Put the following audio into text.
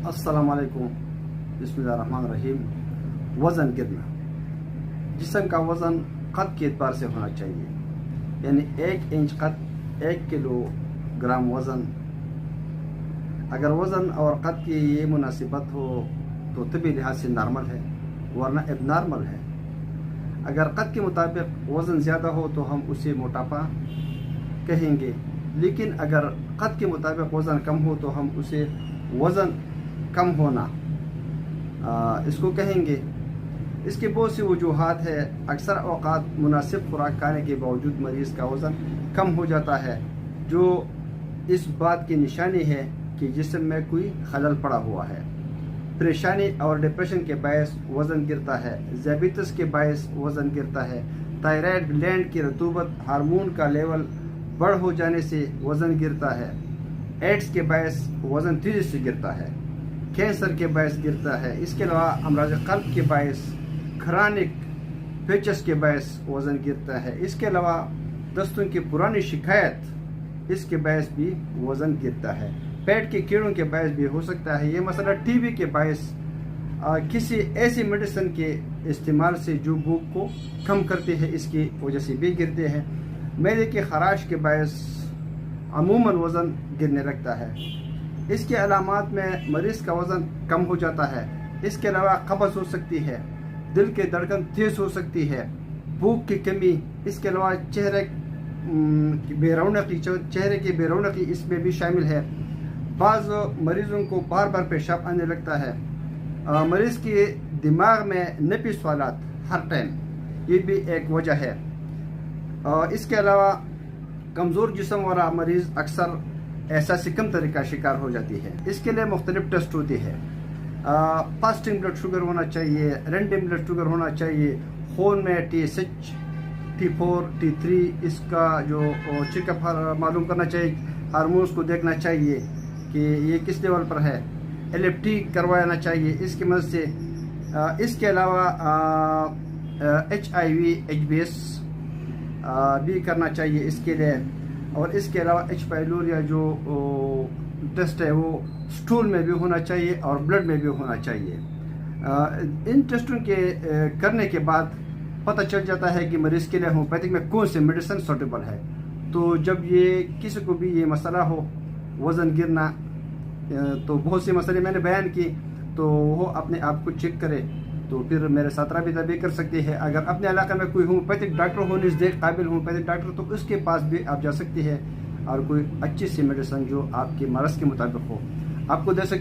अस्सलाम वालेकुम। बिस्मिल्लाहिर्रहमानिर्रहीम। वज़न गिरना, जिस्म का वज़न कद के एतबार से होना चाहिए, यानी 1 इंच कद 1 किलोग्राम वज़न। अगर वज़न और कद की ये मुनासिबत हो तो तभी लिहाज से नॉर्मल है, वरना एबनॉर्मल है। अगर कद के मुताबिक वज़न ज़्यादा हो तो हम उसे मोटापा कहेंगे, लेकिन अगर कद के मुताबिक वज़न कम हो तो हम उसे वज़न कम होना इसको कहेंगे। इसके बहुत सी वजूहात है। अक्सर औक़ात मुनासिब खुराक खाने के बावजूद मरीज़ का वज़न कम हो जाता है, जो इस बात की निशानी है कि जिस्म में कोई खलल पड़ा हुआ है। परेशानी और डिप्रेशन के बायस वज़न गिरता है। ज़ियाबीतस के बायस वज़न गिरता है। थायराइड ग्लैंड की रतूबत हार्मोन का लेवल बढ़ हो जाने से वज़न गिरता है। एड्स के बायस वज़न तेज़ी से गिरता है। कैंसर के बायस गिरता है। इसके अलावा अमराज क़ल्ब के बायस, क्रॉनिक पेचस के बायस वज़न गिरता है। इसके अलावा दस्तों की पुरानी शिकायत, इसके बायस भी वज़न गिरता है। पेट के कीड़ों के बायस भी हो सकता है। ये मसला टीबी के बायस किसी ऐसी मेडिसिन के इस्तेमाल से जो भूख को कम करती है, इसकी वजह से भी गिरते हैं। मैदे की खराश के बायस अमूमन वज़न गिरने लगता है। इसके अलामात में मरीज़ का वज़न कम हो जाता है। इसके अलावा कब्ज़ हो सकती है, दिल की धड़कन तेज़ हो सकती है, भूख की कमी, इसके अलावा चेहरे की बेरौनकी इसमें भी शामिल है। बाज़ मरीज़ों को बार बार पेशाब आने लगता है। मरीज़ के दिमाग में नफी सवालात हर टाइम, ये भी एक वजह है। इसके अलावा कमज़ोर जिस्म वाला मरीज़ अक्सर एहसास कम तरह का शिकार हो जाती है। इसके लिए मुख्तलिफ टेस्ट होती है। फास्टिंग ब्लड शुगर होना चाहिए, रैंडम ब्लड शुगर होना चाहिए, खून में TSH, T4, T3 इसका जो चेकअप मालूम करना चाहिए। हार्मोन्स को देखना चाहिए कि ये किस लेवल पर है। LFT करवाना चाहिए इसकी मदद से। इसके अलावा HIV HbS भी करना चाहिए इसके लिए। और इसके अलावा H pylori जो टेस्ट है वो स्टूल में भी होना चाहिए और ब्लड में भी होना चाहिए। इन टेस्टों के करने के बाद पता चल जाता है कि मरीज़ के लिए होम्योपैथिक में कौन सी मेडिसिन सूटेबल है। तो जब ये किसी को भी ये मसला हो वज़न गिरना, तो बहुत से मसले मैंने बयान की, तो वो अपने आप को चेक करे, तो फिर मेरे साथ राबिता भी कर सकती है। अगर अपने इलाके में कोई होम्योपैथिक डॉक्टर हो, नज़दीक काबिल होम्योपैथिक डॉक्टर, तो उसके पास भी आप जा सकती है और कोई अच्छी सी मेडिसिन जो आपके मरज़ के मुताबिक हो आपको दे सकती है।